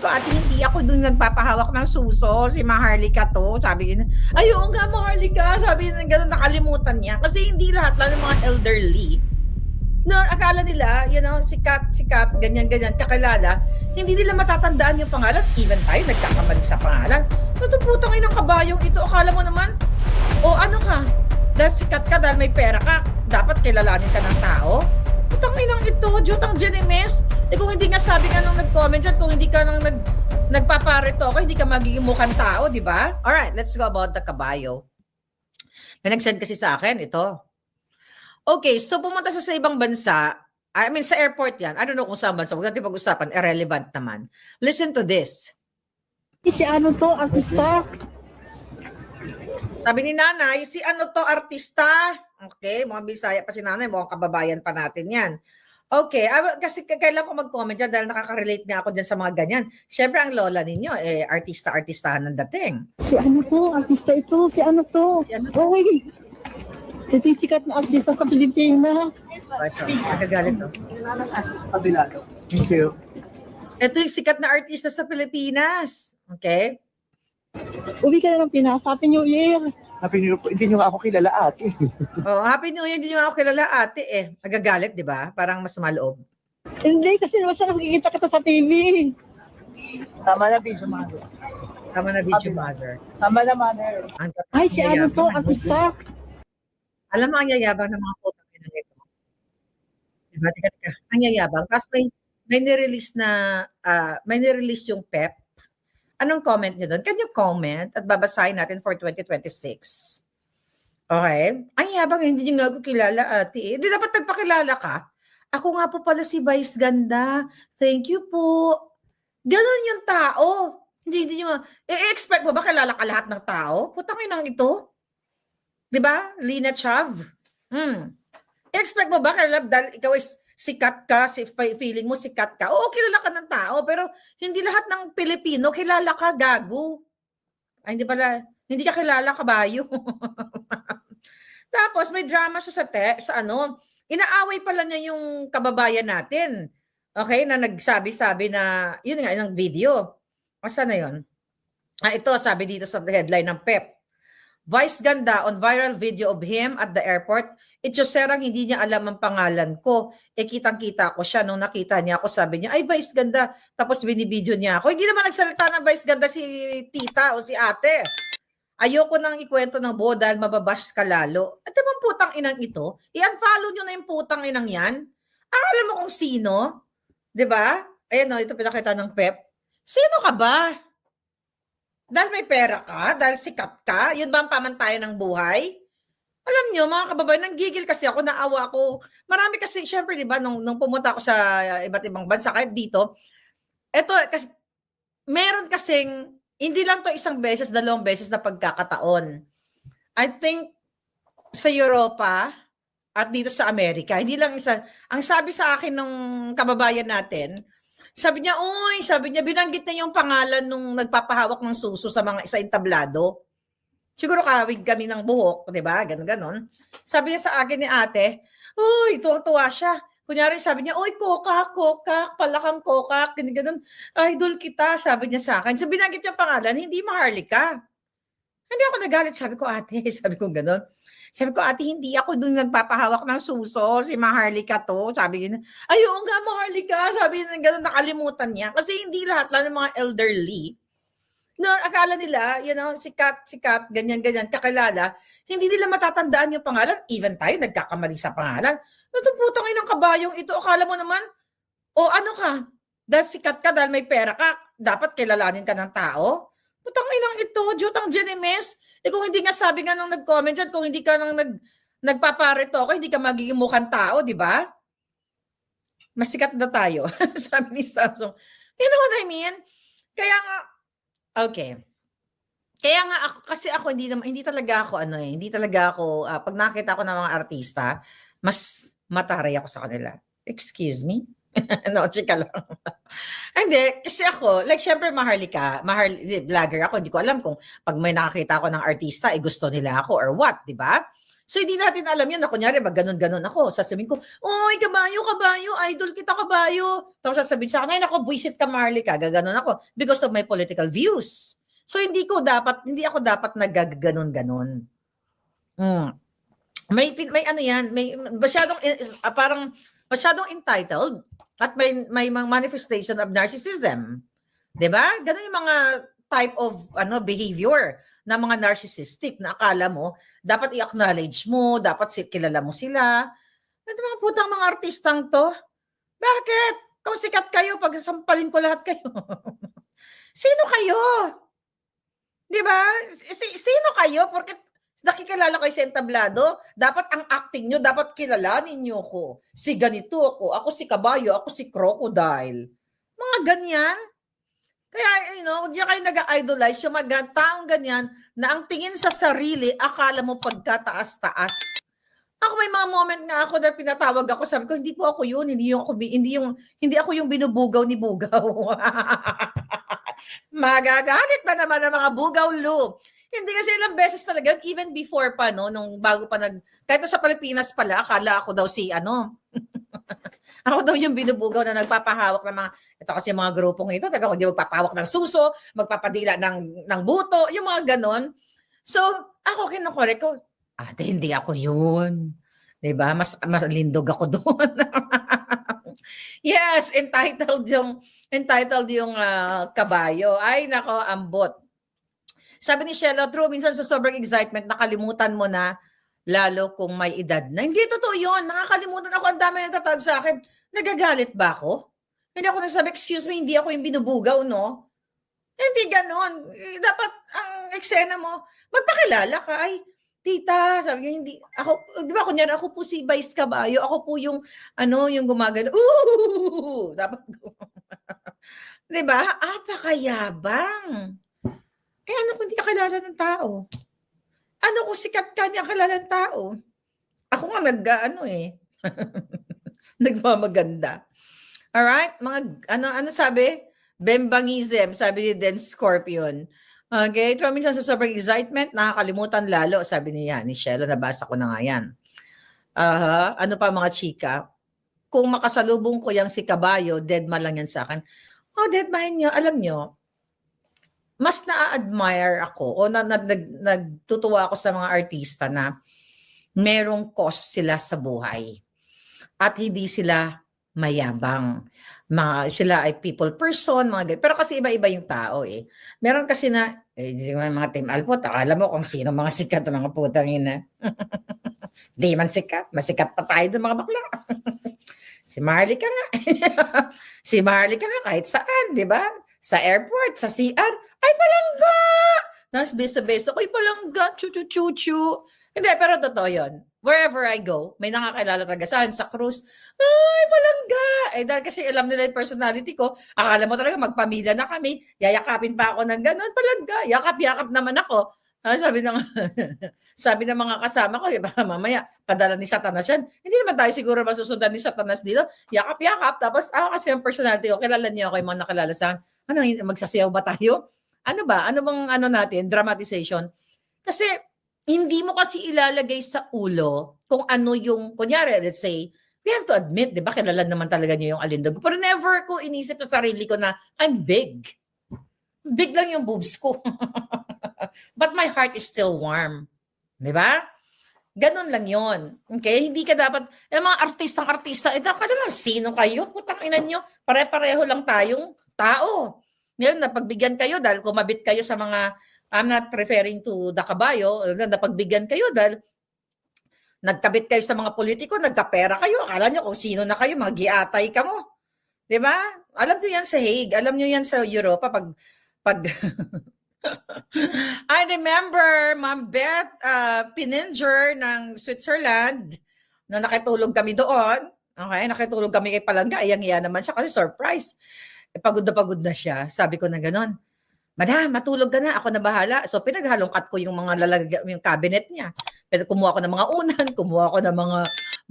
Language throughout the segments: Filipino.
ko, ate, hindi ako dun nagpapahawak ng suso. Si Maharlika to. Sabi niya, ay, oo nga, Maharlika. Sabi niya, gano'n, nakalimutan niya. Kasi hindi lahat, lalo ng mga elderly, no, akala nila, sikat, ganyan, kakilala, hindi nila matatandaan yung pangalan. Even tayo, nagkakamali sa pangalan. Natuputang ng kabayong ito. Akala mo naman, ano ka? Dahil sikat ka, dahil may pera ka, dapat kilalanin ka ng tao? Putang inang ito, Jutang Jenemes. Kung hindi nga sabi nga nung nag-comment dyan, kung hindi ka nang nagpaparito ako, hindi ka magiging mukhang tao, di ba? Alright, let's go about the kabayo. May nag-send kasi sa akin, ito. Okay, so pumunta sa ibang bansa, I mean sa airport yan, I don't know kung saan bansa, huwag natin pag-usapan, irrelevant naman. Listen to this. Si ano to, artista? Sabi ni nanay, si ano to, artista? Okay, mga Bisaya pa si nanay, mga kababayan pa natin yan. Okay, kasi kailan ko mag-comment dyan dahil nakaka-relate nga ako dyan sa mga ganyan. Siyempre, ang lola ninyo, artista-artistahan ng dating. Si ano to, artista ito, si ano to? Si ano to? Uy! Ito yung sikat na artista sa Pilipinas. Nagagalit to. Kabilado. Thank you. Ito yung sikat na artista sa Pilipinas. Okay? Uwi ka na ng Pinas, Happy New Year! Happy New Year po. Hindi nyo nga ako kilala ate. Oh, Happy New Year, hindi nyo ako kilala ate eh. Nagagalit, di ba? Parang mas maloob. Hindi, kasi naman sa nakikita kita sa TV. Tama na, video mother. Tama na, video mother. Tama na, mother. Ay, si ano to, artista? Alam mo, ang yayabang ng mga putang ina nito. Diba? Tika. Ang yayabang. Tapos may nirelease yung PEP. Anong comment niyo doon? Can you comment? At babasahin natin for 2026. Okay? Ang yabang, hindi niyo nga ako kilala, ate. Hindi dapat nagpakilala ka. Ako nga po pala si Vice Ganda. Thank you po. Ganon yung tao. Hindi niyo, i-expect mo ba kilala ka lahat ng tao? Putang inang ito. Diba? Lina Chav. I-expect mo ba kilala dahil ikaw is sikat ka, feeling mo sikat ka? Oo, kilala ka ng tao, pero hindi lahat ng Pilipino kilala ka, gago. Ay, hindi ka kilala, kabayo. Tapos may drama siya sa inaaway pala niya yung kababayan natin. Okay, na nagsabi-sabi na, yun nga, yung video. Asa na yun? Ito, sabi dito sa headline ng PEP. Vice Ganda on viral video of him at the airport. Ityoserang hindi niya alam ang pangalan ko. Kitang-kita ko siya nung nakita niya ako. Sabi niya, ay Vice Ganda. Tapos binibideo niya ako. Hindi naman nagsalita ng Vice Ganda si tita o si ate. Ayoko nang ikwento ng buo dahil mababash ka lalo. At naman putang inang ito, i-unfollow nyo na yung putang inang yan. Alam mo kung sino? Diba? Ayan o, ito pinakita ng PEP. Sino ka ba? Dahil may pera ka? Dahil sikat ka? Yun ba ang pamantayan ng buhay? Alam nyo, mga kababayan, nanggigil kasi ako, naawa ako. Marami kasi, syempre, di ba, nung pumunta ako sa iba't ibang bansa, kahit dito, eto, kasi, meron kasing, hindi lang to isang beses, dalawang beses na pagkakataon. I think, sa Europa, at dito sa Amerika, hindi lang isa, ang sabi sa akin ng kababayan natin, sabi niya, binanggit niya yung pangalan nung nagpapahawak ng suso sa entablado. Siguro kawig kami ng buhok, di ba? Ganon. Sabi niya sa akin ni ate, tuwang-tuwa siya. Kunyari sabi niya, kokak, palakang kokak, ganon. Idol kita, sabi niya sa akin. Sabi binanggit yung pangalan, hindi Maharlika. Hindi ako nagalit, sabi ko ate, sabi ko ganon. Sabi ko, ate, hindi ako dun nagpapahawak ng suso. Si Maharlika to. Sabi niya, ay, oo nga, Maharlika. Sabi niya, gano'n, nakalimutan niya. Kasi hindi lahat, lalo ng mga elderly, no, akala nila, sikat, ganyan, kakilala, hindi nila matatandaan yung pangalan. Even tayo, nagkakamali sa pangalan. Natuputang ng kabayong ito. Akala mo naman, ano ka? Dahil sikat ka, dahil may pera ka, dapat kilalanin ka ng tao? Putang inang ito, Jutang Jenemes. Kung hindi nga sabi nga nung nag-comment dyan, kung hindi ka nang nagpaparito ako, hindi ka magiging mukhang tao, di ba? Mas sikat na tayo. Sabi ni Samsung. You know what I mean? Kaya nga, okay. Kaya nga ako, kasi ako hindi talaga ako hindi talaga ako, pag nakita ko ng mga artista, mas mataray ako sa kanila. Excuse me? No, chika lang. Hindi, kasi ako, like syempre Maharlika, vlogger ako, hindi ko alam kung pag may nakakita ako ng artista, gusto nila ako or what, di ba? So, hindi natin alam yun na kunyari, ganon-ganon ako. Sasabihin ko, oy, kabayo, kabayo, idol kita, kabayo. Tapos sasabihin sa akin, ay, naku, buisit ka, Marley ka. Gaganon ako because of my political views. So, hindi ako dapat nagaganon-ganon. May ano yan, may parang masyadong entitled at may mga manifestation of narcissism. 'Di ba? Ganun yung mga type of behavior na mga narcissistic na akala mo dapat i-acknowledge mo, dapat kilala mo sila. Ito mga putang mga artistang to. Bakit? Kung sikat kayo, pag sampalin ko lahat kayo. Sino kayo? 'Di ba? Sino kayo? Porque nakikilala kayo sa entablado, dapat ang acting nyo, dapat kilalanin nyo ko. Si ganito ako si kabayo, ako si crocodile. Mga ganyan. Kaya, huwag niya kayo nag-idolize yung mga taong ganyan na ang tingin sa sarili, akala mo pagkataas-taas. Ako may mga moment nga ako na pinatawag ako, sabi ko, hindi po ako yun, hindi ako yung binubugaw ni Bugaw. Magagalit na naman ang mga bugaw-lu. Hindi kasi ilang beses talaga, even before pa, nung bago pa kahit sa Pilipinas pala, akala ako daw ako daw yung binubugaw na nagpapahawak ng ito kasi mga grupong ito, talagang magpapahawak ng suso, magpapadila ng buto, yung mga ganon. So, ako kinukorek ko, ate, hindi ako yun. Diba? Mas lindog ako doon. Yes, entitled yung kabayo. Ay, nako, ambot. Sabi ni Shelo, true, minsan sa sobrang excitement, nakalimutan mo na, lalo kung may edad na. Hindi totoo yun. Nakakalimutan ako. Ang dami nagtatawag sa akin. Nagagalit ba ako? Hindi ako nagsabi, excuse me, hindi ako yung binubugaw, no? Hindi ganon. Dapat ang eksena mo, magpakilala ka. Ay, tita, sabi niya, hindi. Ako, di ba, kunyari, ako po si Vice Caballo. Ako po yung, yung gumagano. Ooh! Dapat, di ba? Apakayabang. Ano kung hindi ka kilala ng tao? Ano kung sikat ka niya kilala ng tao? Ako nga nagmamaganda. Alright? Ano sabi? Bembangism, sabi ni Den Scorpion. Okay? Pero minsan sa sobrang excitement, nakakalimutan lalo, sabi niya, ni Shelo, nabasa ko na nga yan. Ano pa mga chika? Kung makasalubong ko yang si Kabayo, deadma lang yan sa akin. Deadmahin niyo, alam niyo, mas na-admire ako o nagtutuwa ako sa mga artista na merong cause sila sa buhay at hindi sila mayabang. Sila ay people person, pero kasi iba-iba yung tao eh. Meron kasi na, mga Team Alpot, akala mo kung sino mga sikat na mga putang ina. Di man sikat, masikat pa tayo ng mga bakla. Si Marley ka nga. Si Marley ka nga kahit saan, di ba? Sa airport, sa CR, ay palangga! Nas beso-beso, ay palangga, chu-chu-chu-chu. Hindi, pero totoo yun. Wherever I go, may nakakilala talaga sa akin sa cruise, ay palangga! Dahil kasi alam nila yung personality ko, akala mo talaga magpamilya na kami, yayakapin pa ako ng ganun, palangga, yakap-yakap naman ako. Sabi ng mga kasama ko, mamaya, padala ni Satanas yan. Hindi naman tayo siguro masusundan ni Satanas dito. Yakap-yakap. Tapos, kasi ang personality ko, kilala niyo ako yung mga nakilala sa akin. Magsasayaw ba tayo? Ano ba? Ano bang natin? Dramatization. Kasi, hindi mo kasi ilalagay sa ulo kung ano yung, kunyari, let's say, we have to admit, di ba, kilala naman talaga niyo yung alindog. Pero never ko inisip sa sarili ko na, I'm big. Big lang yung boobs ko. But my heart is still warm. Di ba? Ganon lang yon. Okay? Hindi ka dapat, mga artista, ito ka naman, sino kayo? Putang ina nyo. Pare-pareho lang tayong tao. Ngayon, napagbigyan kayo dahil kumabit kayo sa mga, I'm not referring to the kabayo, napagbigyan kayo dahil nagkabit kayo sa mga politiko, nagkapera kayo, akala nyo kung sino na kayo, mga giatay ka mo. Di ba? Alam nyo yan sa Hague, alam nyo yan sa Europa, pag I remember Ma'am Beth Pininger ng Switzerland na nakitulog kami doon. Okay, nakitulog kami kay Palangga. Iyang-iya naman siya kasi surprise. Pagod na siya. Sabi ko na gano'n, Madam, matulog ka na. Ako na bahala. So pinaghalongkat ko yung mga yung cabinet niya. Pero kumuha ko ng mga unan, kumuha ko ng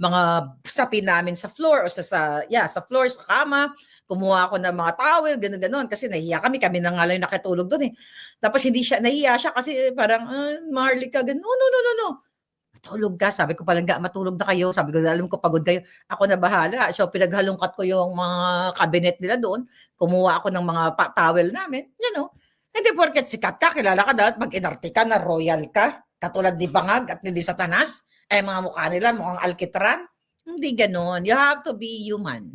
mga sapin namin sa floor o sa floor, sa kama. Kumuha ako ng mga towel, gano'n. Kasi nahiya kami na nga lang nakitulog doon eh. Tapos nahiya siya kasi parang, Marley ka, gano'n. No. Matulog ka. Sabi ko, palangga, matulog na kayo. Sabi ko, alam ko, pagod kayo. Ako na bahala. So, pinaghalongkat ko yung mga cabinet nila doon. Kumuha ako ng mga towel namin. You know, hindi porket sikat ka, kilala ka dapat mag-inarte ka na royal ka. Katulad ni Bangag at ni Satanas. Mga mukha nila, mukhang alkitran. Hindi ganon. You have to be human.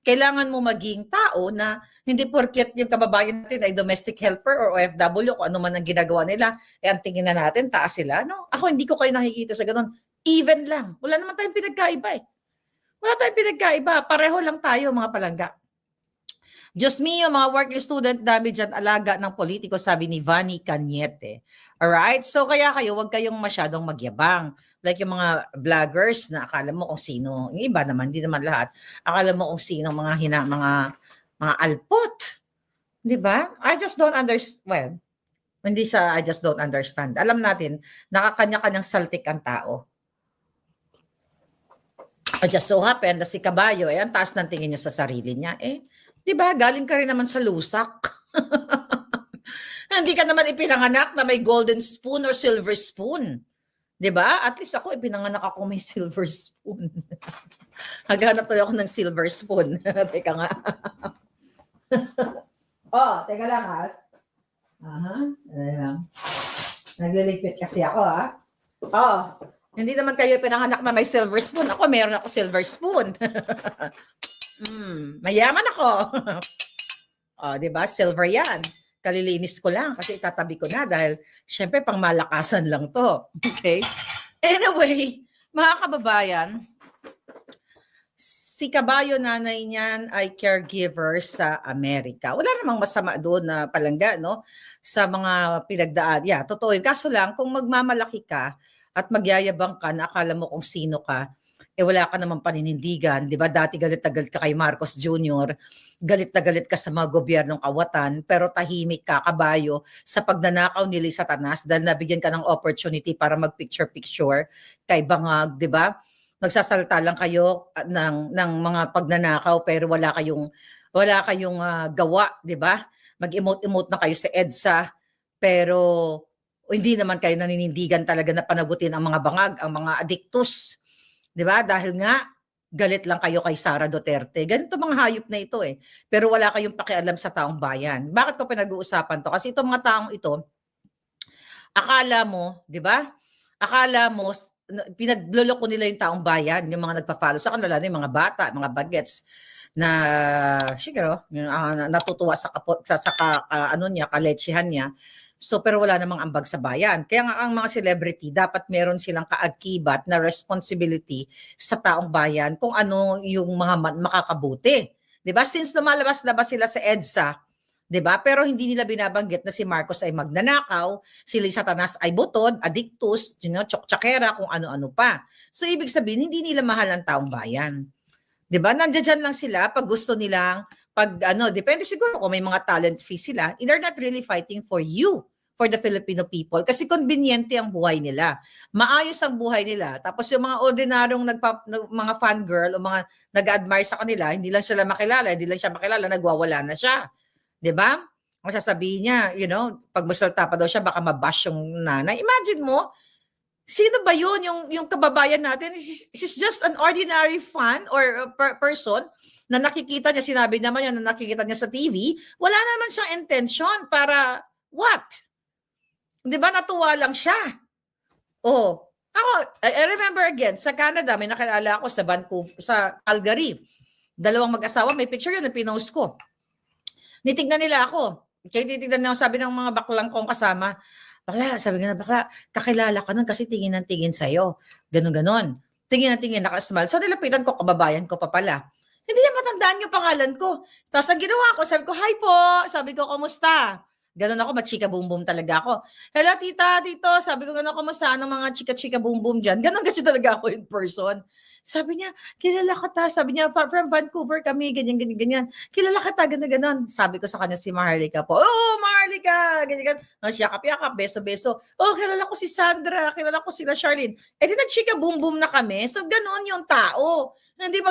Kailangan mo maging tao na hindi porket yung kababayan natin ay domestic helper or OFW, kung ano man ang ginagawa nila, ang tingin na natin, taas sila. No? Ako hindi ko kayo nakikita sa ganon. Even lang. Wala naman tayong pinagkaiba eh. Wala tayong pinagkaiba. Pareho lang tayo, mga palangga. Diyos mio, mga working student, dami dyan alaga ng politiko, sabi ni Vanny Cañete. Alright? So kaya kayo, huwag kayong masyadong magyabang. Like yung mga vloggers na akala mo kung sino, yung iba naman, hindi naman lahat, akala mo kung sino mga alpot. Di ba? I just don't understand. Well, hindi sa I just don't understand. Alam natin, nakakanya-kanyang saltik ang tao. I just so happen na si Kabayo, ang taas ng tingin niya sa sarili niya. Di ba? Galing ka rin naman sa lusak. Hindi ka naman ipinanganak na may golden spoon or silver spoon. 'Di ba? At least ako ipinanganak ako may silver spoon. Naghanap tayo ako ng silver spoon. Teka nga. Teka lang ha. Ayan. Nagliligpit kasi ako ha. Hindi naman kayo pinanganak na may silver spoon. Ako meron ako silver spoon. Mayaman ako. 'Di ba? Silver 'yan. Kalilinis ko lang kasi itatabi ko na dahil syempre pang malakasan lang to. Okay? Anyway, mga kababayan, si Kabayo nanay niyan ay caregiver sa Amerika. Wala namang masama doon na palangga, no? Sa mga pinagdaan. Yeah, totoo yun. Kaso lang, kung magmamalaki ka at magyayabang ka na akala mo kung sino ka, wala ka namang paninindigan. Di ba? Dati galit na galit ka kay Marcos Jr., galit na galit ka sa mga gobyernong kawatan, pero tahimik ka, Kabayo, sa pagnanakaw ni Satanas dahil nabigyan ka ng opportunity para mag-picture-picture kay Bangag, di ba? Nagsasalita lang kayo ng mga pagnanakaw pero wala kayong gawa, di ba? Mag-emote-emote na kayo sa EDSA pero hindi naman kayo naninindigan talaga na panagutin ang mga bangag, ang mga adiktus. 'Di ba? Dahil nga galit lang kayo kay Sara Duterte. Ganito mga hayop na ito eh. Pero wala kayong pakialam sa taong bayan. Bakit ko pinag-uusapan to? Kasi itong mga taong ito, akala mo, 'di ba? Akala mo pinagloloko nila yung taong bayan, yung mga nagpa-follow sa kanila, yung mga bata, mga bagets na siguro natutuwa sa kaletsehan niya. So pero wala namang ambag sa bayan. Kaya nga ang mga celebrity dapat meron silang kaakibat na responsibility sa taong bayan kung ano yung mga makakabuti. 'Di ba? Since lumalabas-labas sila sa EDSA, 'di ba? Pero hindi nila binabanggit na si Marcos ay magnanakaw, si Satanas ay butod, adiktus, tsoktsakera, kung ano-ano pa. So ibig sabihin hindi nila mahal ang taong bayan. 'Di ba? Nandiyan lang sila pag gusto nilang depende siguro kung may mga talent fee sila, they're not really fighting for you, for the Filipino people. Kasi conveniente ang buhay nila. Maayos ang buhay nila. Tapos yung mga ordinaryong mga fangirl o mga nag-admire sa kanila, hindi lang sila makilala, nagwawala na siya. 'Di ba? Ang sasabihin niya, pag masalta pa daw siya, baka mabash yung nanay. Imagine mo, sino ba yun? Yung kababayan natin, she's just an ordinary fan or person na nakikita niya, sinabi naman niya na nakikita niya sa TV, wala naman siyang intention para what? Di ba natuwa lang siya? Ako, I remember again, sa Canada, may nakilala ako sa Vancouver, sa Calgary. Dalawang mag-asawa, may picture yun na pinost ko. Nitignan nila ako. Kaya titignan nila, sabi ng mga baklang kong kasama, bakla, sabi nga na bakla, kakilala ka nun kasi tingin ng tingin sa'yo. Ganon-ganon. Tingin ng tingin, nakasmile. So nilapitan ko, kababayan ko pa pala. Hindi niya matandaan yung pangalan ko. Tapos ang ginawa ko, sabi ko, hi po. Sabi ko, kamusta? Ganon ako, machika boom boom talaga ako. Hello tita, tito. Sabi ko, ganon, kamusta? Anong mga chika-chika boom boom dyan? Ganon kasi talaga ako in person. Sabi niya, kilala ka ta. Sabi niya, from Vancouver kami, ganyan. Kilala ka ta, ganon. Sabi ko sa kanya si Maharlika po. Oh, Maharlika! Ganyan. Yakap-yakap, beso-beso. Oh, kilala ko si Sandra. Kilala ko sila Charlene. Di nag-chika boom boom na kami. So, ganon yung tao. Hindi ka,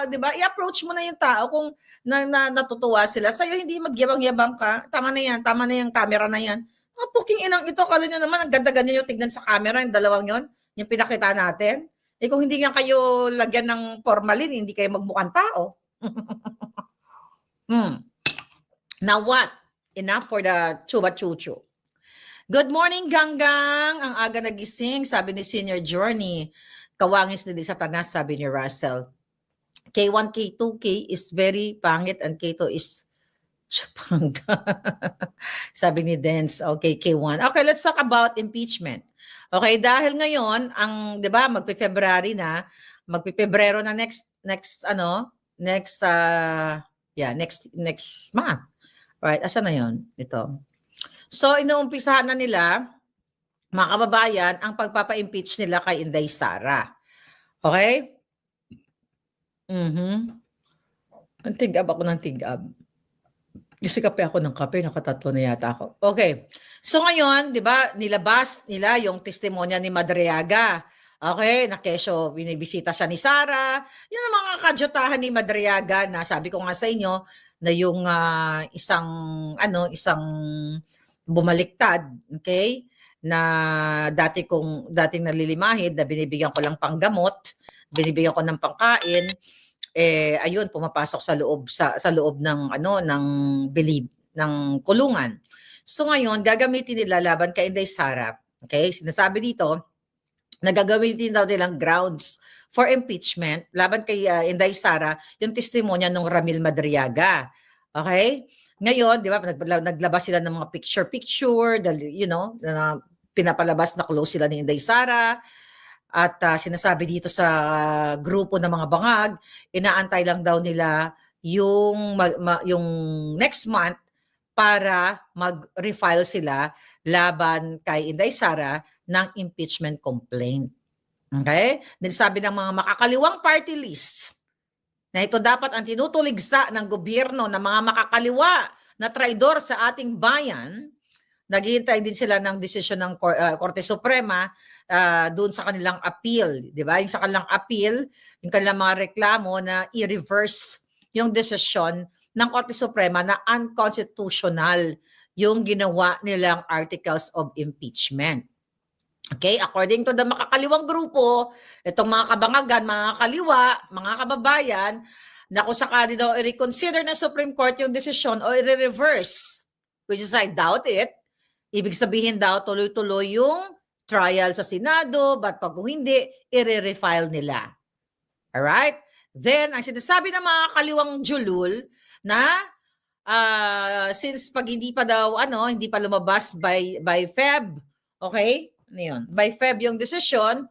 di ba? I-approach mo na yung tao kung natutuwa sila. Sa'yo, hindi magyabang-yabang ka. Tama na yan, camera na yan. Puking inang ito, kala nyo naman, ang ganda-ganda yung tignan sa camera, yung dalawang yon. yung pinakita natin. Eh kung hindi nga kayo lagyan ng formalin, hindi kayo magmukhang tao. Now what? Enough for the chuba-chuchu. Good morning, Ganggang. Ang aga nagising, sabi ni Senior Journey. Kawangis ni Satanas, sabi ni Russell. K1, K2, K is very pangit and K2 is Chapanga. Sabi ni Dance. Okay, K1. Okay, let's talk about impeachment. Okay, dahil ngayon, ang, di ba, magpe-February na, magpe-Pebrero na next month. Right, asa na yon? Ito. So, inuumpisahan na nila, mga kababayan, ang pagpapa-impeach nila kay Inday Sara. Okay? Ang tig-ab ako ng tig-ab. Kasi kape ako ng kape, nakatatlo na yata ako. Okay. So ngayon, di ba, nilabas nila yung testimonya ni Madriaga. Okay, na kesyo, binibisita siya ni Sara. Yun ang mga kadyutahan ni Madriaga na sabi ko nga sa inyo na yung isang bumaliktad, okay? Na dating nalilimahid na binibigyan ko lang panggamot, binibigyan ko ng pangkain, ayun pumapasok sa loob ng kulungan. So ngayon gagamitin nila laban kay Inday Sara. Okay? Sinasabi dito na gagamitin daw nilang grounds for impeachment laban kay Inday Sara yung testimonya ng Ramil Madriaga. Okay? Ngayon, di ba, naglabas sila ng mga picture, na pinapalabas na close sila ni Inday Sara. At sinasabi dito sa grupo ng mga bangag, inaantay lang daw nila yung next month para mag-refile sila laban kay Inday Sara ng impeachment complaint. Okay? Then sabi ng mga makakaliwang party list na ito dapat ang tinutuligsa ng gobyerno ng mga makakaliwa na traidor sa ating bayan. Naghihintay din sila ng desisyon ng Korte Suprema doon sa kanilang appeal, di ba? Yung sa kanilang appeal, yung kanilang mga reklamo na i-reverse yung desisyon ng Korte Suprema na unconstitutional yung ginawa nilang articles of impeachment. Okay, according to the makakaliwang grupo, itong mga kabangagan, mga kaliwa, mga kababayan, na kung sakali daw i-reconsider ng Supreme Court yung desisyon o i-reverse, which is I doubt it, ibig sabihin daw tuloy-tuloy yung trial sa Senado, but pag hindi, i-refile nila. Alright? Then, ang sinasabi ng mga kaliwang julul na since pag hindi pa lumabas by Feb, okay? Ano yun? By Feb yung decision,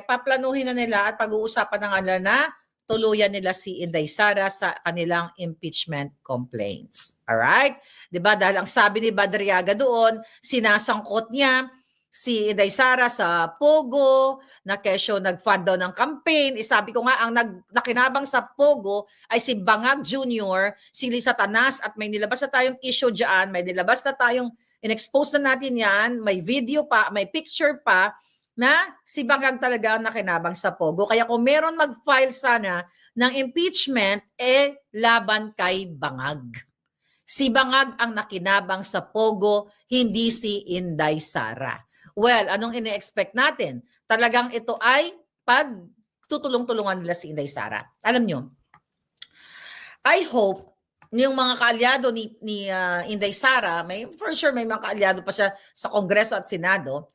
paplanuhin na nila at pag-uusapan na nga na tuluyan nila si Inday Sara sa kanilang impeachment complaints. Alright? Diba? Dahil ang sabi ni Madriaga doon, sinasangkot niya si Inday Sara sa Pogo, na kesyo nag-fund daw ng campaign. Sabi ko nga, ang nakinabang sa Pogo ay si Bangag Jr., si Lisa Tanas, at may nilabas na tayong issue dyan, may nilabas na tayong in-expose na natin yan, may video pa, may picture pa, na si Bangag talaga ang nakinabang sa Pogo. Kaya kung meron mag-file sana ng impeachment, laban kay Bangag. Si Bangag ang nakinabang sa Pogo, hindi si Inday Sara. Well, anong ine-expect natin? Talagang ito ay pag-tutulong-tulungan nila si Inday Sara. Alam nyo, I hope yung mga kaalyado ni Inday Sara, for sure may mga kaalyado pa siya sa Kongreso at Senado,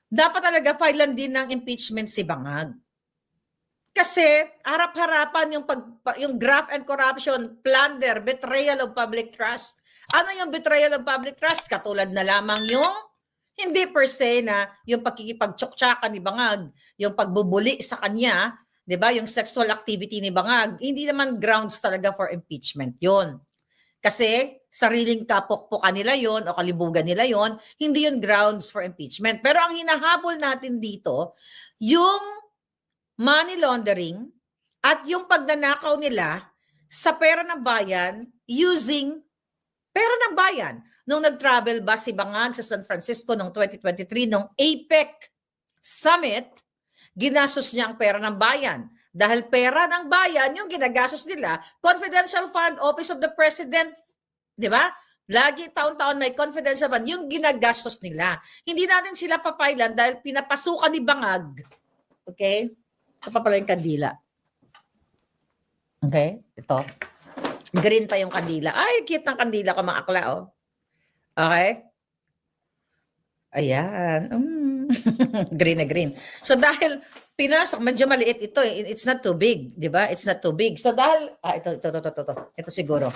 dapat talaga filean din ng impeachment si Bangag. Kasi harap-harapan yung graft and corruption, plunder, betrayal of public trust. Ano yung betrayal of public trust? Katulad na lamang yung hindi per se na yung pagkikipagtsuktsakan ni Bangag, yung pagbubuli sa kanya, 'di ba? Yung sexual activity ni Bangag, hindi naman grounds talaga for impeachment 'yon. Kasi sariling kapokpokan nila 'yon o kalibugan nila 'yon, hindi 'yon grounds for impeachment. Pero ang hinahabol natin dito, yung money laundering at yung pagnanakaw nila sa pera ng bayan using pera ng bayan. Nung nag-travel ba si Bangag sa San Francisco noong 2023, nung APEC Summit, ginastos niya ang pera ng bayan. Dahil pera ng bayan yung ginagastos nila, confidential fund, Office of the President, di ba? Lagi taon-taon may confidential fund, yung ginagastos nila. Hindi natin sila papailan dahil pinapasukan ni Bangag. Okay? Ito pa pala yung kandila. Okay? Ito. Green pa yung kandila. Ay, cute ng kandila ko, mga akla, oh. Okay? Ayan. Green na green. So dahil pinasok, medyo maliit ito. It's not too big. Di ba? It's not too big. So dahil, ito. Ito siguro.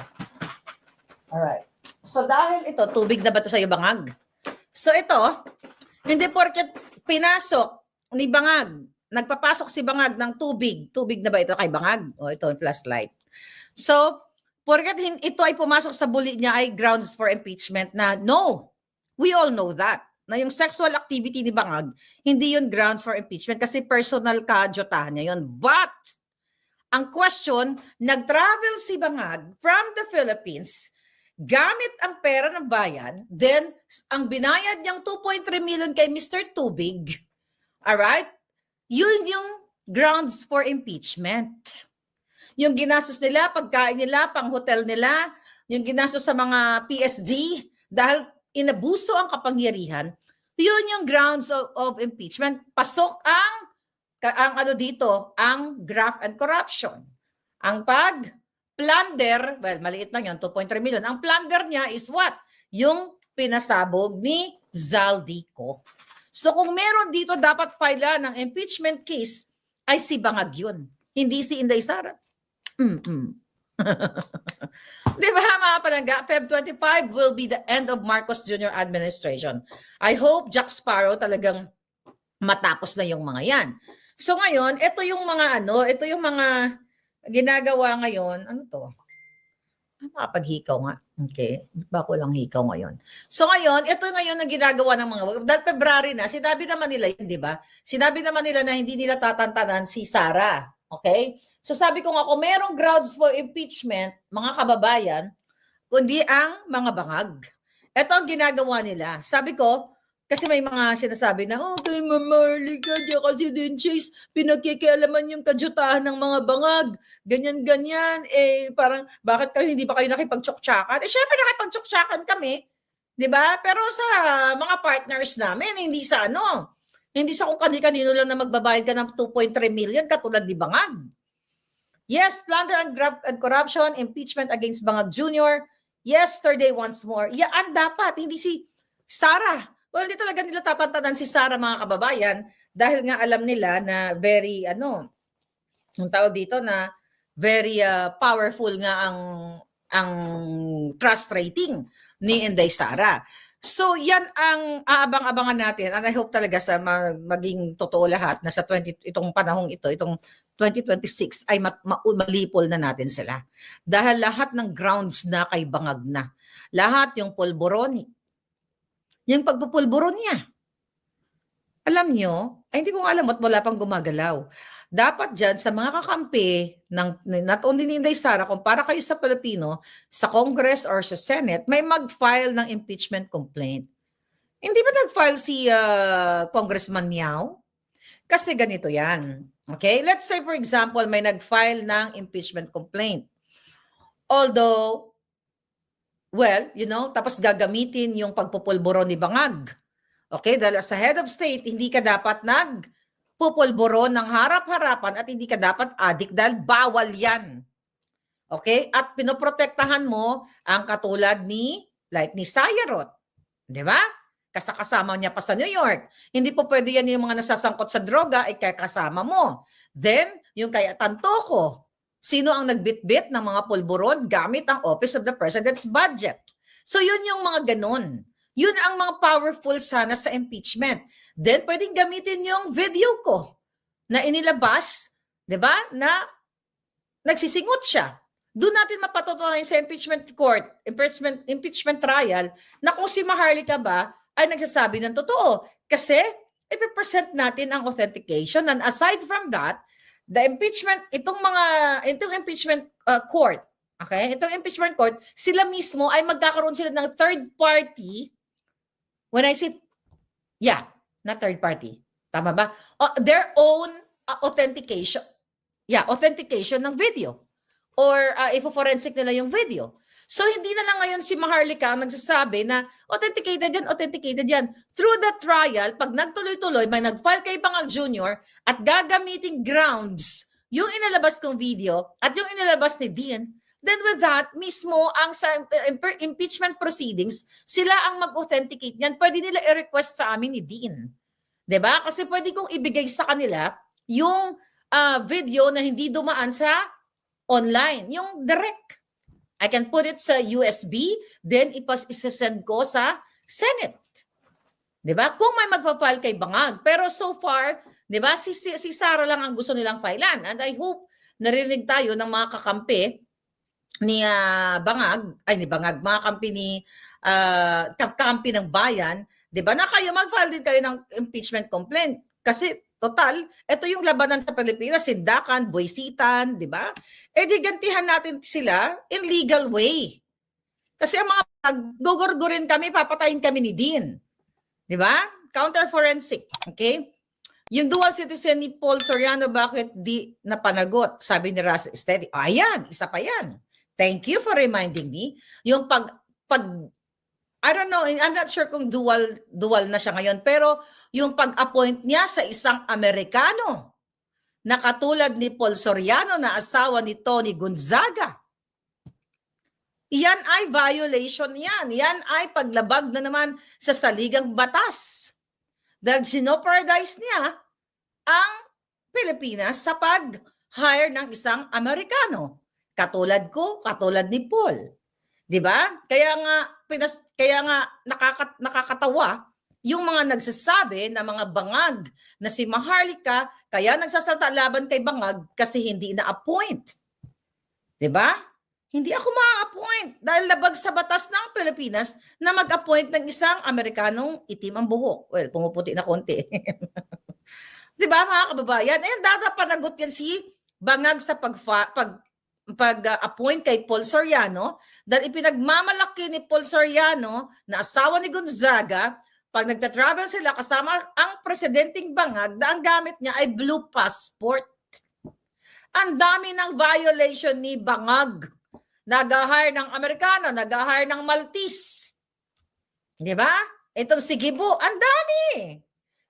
Alright. So dahil ito, tubig na ba ito sa iyo, Bangag? So ito, hindi porket pinasok ni Bangag, nagpapasok si Bangag ng tubig. Tubig na ba ito kay Bangag? O ito, flashlight. So, porket ito ay pumasok sa buli niya ay grounds for impeachment na no. We all know that. Na yung sexual activity ni Bangag, hindi yun grounds for impeachment kasi personal kajotahan niya yun. But, ang question, nag-travel si Bangag from the Philippines gamit ang pera ng bayan, then ang binayad niyang 2.3 million kay Mr. Tubig, alright? Yun yung grounds for impeachment. Yung ginastos nila, pagkain nila, pang hotel nila, yung ginastos sa mga PSG, dahil inabuso ang kapangyarihan, yun yung grounds of impeachment. Pasok ang ano dito, ang graft and corruption. Ang plunder, well, maliit lang yun, 2.3 million. Ang plunder niya is what? Yung pinasabog ni Zaldico. So kung meron dito dapat file ng impeachment case, ay si Bangag yun. Hindi si Inday Sara. Di ba mga palangga? Feb 25 will be the end of Marcos Jr. administration. I hope Jack Sparrow talagang matapos na yung mga yan. So ngayon, ito yung mga ginagawa ngayon. Ano to? Makapaghikaw nga. Okay. Bako lang hikaw ngayon. So ngayon, ito ngayon ang ginagawa ng mga, dahil February na, sinabi naman nila yun, di ba? Sinabi naman nila na hindi nila tatantanan si Sara. Okay? So sabi ko nga, kung merong grounds for impeachment, mga kababayan, kundi ang mga Bangag. Ito ang ginagawa nila. Sabi ko, kasi may mga sinasabi na, kay Mamarlika, di kasi din Chase, pinagkikialaman yung kadyutahan ng mga Bangag. Ganyan-ganyan. Parang, bakit hindi pa kayo nakipagtsuktsakan? Syempre nakipagtsuktsakan kami. Di ba? Pero sa mga partners namin, hindi sa hindi sa kung kanino lang na magbabayad ka ng 2.3 million katulad ni Bangag. Yes, plunder and graft and corruption, impeachment against Bangag Jr. Yesterday once more. Yan dapat, hindi si Sara. Well, hindi talaga nila tatantanan si Sara, mga kababayan, dahil nga alam nila na very, yung tawag dito na very powerful nga ang trust rating ni Inday Sara. So, yan ang aabang-abangan natin. And I hope talaga sa maging totoo lahat na sa itong panahong ito, itong 2026 ay malipol na natin sila. Dahil lahat ng grounds na kay Bangag na. Lahat yung polboronic. Yung pagpupulburon niya. Alam nyo, hindi ko alam at wala pang gumagalaw. Dapat dyan sa mga kakampi, not only ni Inday Sara, kung para kayo sa Pilipino, sa Congress or sa Senate, may mag-file ng impeachment complaint. Hindi ba nag-file si Congressman Miao? Kasi ganito yan. Okay? Let's say for example, may nag-file ng impeachment complaint. Although, well, tapos gagamitin yung pagpupulburo ni Bangag. Okay? Dahil sa head of state, hindi ka dapat nagpupulburo ng harap-harapan at hindi ka dapat adik dahil bawal yan. Okay? At pinoprotektahan mo ang katulad ni Sayarot. Di ba? Kasama niya pa sa New York. Hindi po pwede yan yung mga nasasangkot sa droga ay kasama mo. Then, yung kay Tantoco, sino ang nagbitbit ng mga pulburon gamit ang Office of the President's Budget? So yun yung mga ganon. Yun ang mga powerful sana sa impeachment. Then pwedeng gamitin yung video ko na inilabas, 'di ba? Na nagsisingot siya. Doon natin mapatutunayan sa impeachment court, impeachment trial na kung si Maharlika ba ay nagsasabi ng totoo. Kasi ipipresent natin ang authentication, and aside from that, the impeachment, itong impeachment court, okay? Itong impeachment court, sila mismo ay magkakaroon sila ng third party. When I say, not third party. Tama ba? Their own authentication. Yeah, authentication ng video. Or if forensic nila yung video. So hindi na lang ngayon si Maharlika ang nagsasabi na authenticated yan. Through the trial, pag nagtuloy-tuloy, may nag-file kay Bangag Jr. at gagamiting grounds yung inilabas kong video at yung inilabas ni Dean, then with that, mismo ang sa impeachment proceedings, sila ang mag-authenticate niyan. Pwede nila i-request sa amin ni Dean. 'Di ba? Kasi pwede kong ibigay sa kanila yung video na hindi dumaan sa online, yung direct. I can put it sa USB, then isasend ko sa Senate. 'Di ba? Kung may magpa-file kay Bangag. Pero so far, 'di ba, si Sara lang ang gusto nilang filean. And I hope narinig tayo ng mga kakampi ni Bangag, mga kampi ni kakampi ng bayan, 'di ba? Na kayo mag-file din kayo ng impeachment complaint. Kasi total, ito yung labanan sa Pilipinas, Sindakan, Boysitan, 'di ba? Eh di gantihan natin sila in legal way. Kasi ang mga gugurgurin kami, papatayin kami ni Dean. 'Di ba? Counter forensic, okay? Yung dual citizen ni Paul Soriano, bakit di napanagot? Sabi ni Russell Steady. Ayan, isa pa yan. Thank you for reminding me. Yung I don't know, I'm not sure kung dual na siya ngayon, pero yung pag-appoint niya sa isang Amerikano na katulad ni Paul Soriano na asawa ni Tony Gonzaga. Iyan ay violation yan. Yan ay paglabag na naman sa saligang batas. Dahil sinoparadise niya ang Pilipinas sa pag-hire ng isang Amerikano. Katulad ko, katulad ni Paul. 'Di ba? Kaya nga nakakatawa yung mga nagsasabi na mga bangag na si Maharlika kaya nagsasalta laban kay Bangag kasi hindi na-appoint. 'Di ba? Hindi ako ma-appoint dahil labag sa batas ng Pilipinas na mag-appoint ng isang Amerikanong itim ang buhok. Well, pumuputi na konti. 'Di ba, mga kababayan? Eh, dadapanagot yan si Bangag sa pag-appoint kay Paul Soriano dahil ipinagmamalaki ni Paul Soriano na asawa ni Gonzaga pag nagta-travel sila kasama ang presidenteng Bangag na ang gamit niya ay blue passport. Ang dami ng violation ni Bangag. Nag-hire ng Amerikano, nag-hire ng Maltese. Di ba? Itong si Gibo, ang dami.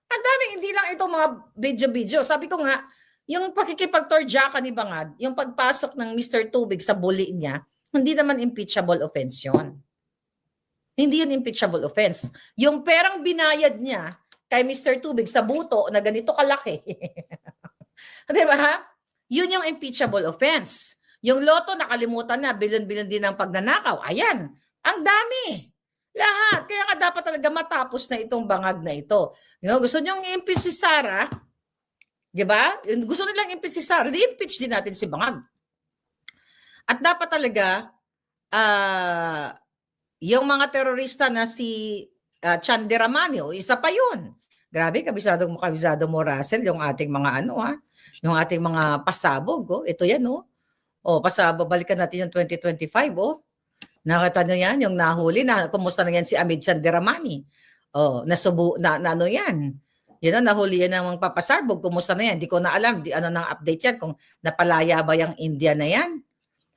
Ang dami, hindi lang itong mga video-video. Sabi ko nga, yung pakikipagtorjaka ni Bangag, yung pagpasok ng Mr. Tubig sa buli niya, hindi naman impeachable offense yun. Hindi yun impeachable offense. Yung perang binayad niya kay Mr. Tubig sa buto na ganito kalaki. Di ba? Yun yung impeachable offense. Yung loto, nakalimutan na, bilyon-bilyon din ng pagnanakaw. Ayan, ang dami. Lahat. Kaya ka dapat talaga matapos na itong Bangag na ito. Gusto nyo i-impeach si Sara, di ba? Gusto nilang impeach si Sara, di-impeach din natin si Bangag. At dapat talaga, yung mga terorista na si Chandramanio, isa pa yun. Grabe, kabisado mo, Russell, yung ating mga yung ating mga pasabog. Ito yan, pasabog, balikan natin yung 2025, Nakita nyo yan, yung nahuli na, kumusta na yan si Amid Chandiramani? Ano yan? Nahuli yan ng mga papasarbog, kumusta na yan? Hindi ko na alam, nang update yan, kung napalaya ba yung India na yan.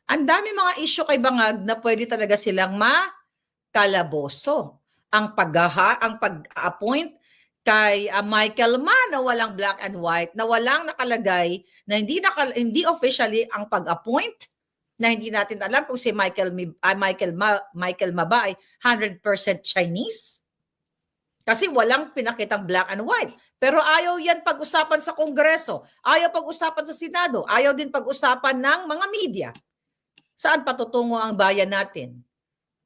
Ang dami mga issue kay Bangag na pwede talaga silang makalaboso. Ang pag-appoint kay Michael Ma na walang black and white, na walang nakalagay, na hindi officially ang pag-appoint, na hindi natin alam kung si Michael Ma ba ay 100% Chinese. Kasi walang pinakitang black and white. Pero ayaw yan pag-usapan sa Kongreso, ayaw pag-usapan sa Senado, ayaw din pag-usapan ng mga media. Saan patutungo ang bayan natin?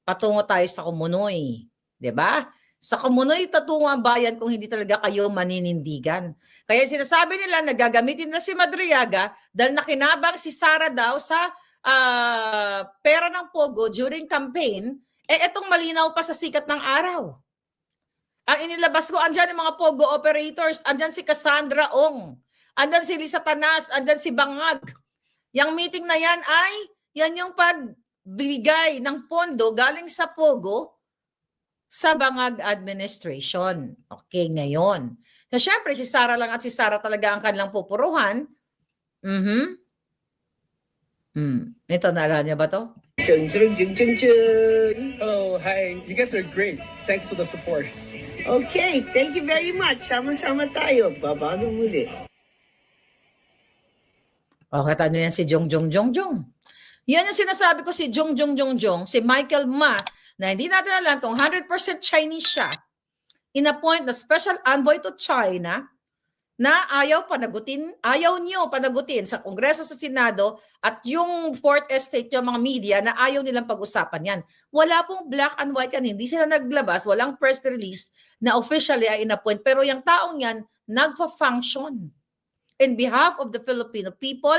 Patungo tayo sa Kumunoy. 'Di ba? Sa Kumunoy tatungo ang bayan kung hindi talaga kayo maninindigan. Kaya sinasabi nila na gagamitin na si Madriaga dahil nakinabang si Sara daw sa pera ng Pogo during campaign, etong malinaw pa sa sikat ng araw. Ang inilabas ko, andyan yung mga Pogo operators, andyan si Cassandra Ong, andyan si Lisa Tanas, andyan si Bangag. Yang meeting na yan yan yung pagbigay ng pondo galing sa Pogo sa Bangag administration. Okay, ngayon. So, syempre, si Sara lang at si Sara talaga ang kanilang pupuruhan. Ito, naalala niya ba to? Chun, chun, chun, chun, chun. Hello, hi. You guys are great. Thanks for the support. Okay, thank you very much. Sama-sama tayo. Babago muli. Okay, tanyo yan si Jong Jong Jong Jong. Yan yung sinasabi ko si Jong Jong Jong Jong, si Michael Ma, na hindi natin alam kung 100% Chinese siya, in-appoint na special envoy to China na ayaw niyo panagutin sa Kongreso, sa Senado, at yung Fourth Estate, yung mga media, na ayaw nilang pag-usapan yan. Wala pong black and white yan. Hindi sila naglabas, walang press release na officially ay in-appoint. Pero yung taong yan, nagpa-function in behalf of the Filipino people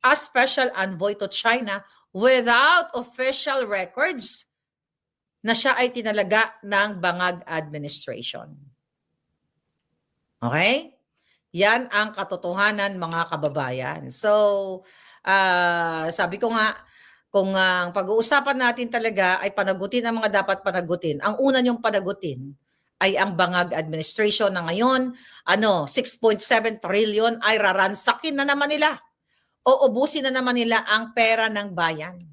as special envoy to China without official records na siya ay tinalaga ng Bangag administration. Okay? Yan ang katotohanan, mga kababayan. So, sabi ko nga, kung ang pag-uusapan natin talaga ay panagutin ang mga dapat panagutin, ang una niyong panagutin ay ang Bangag administration na ngayon, 6.7 trillion ay raransakin na naman nila o ubusin na naman nila ang pera ng bayan.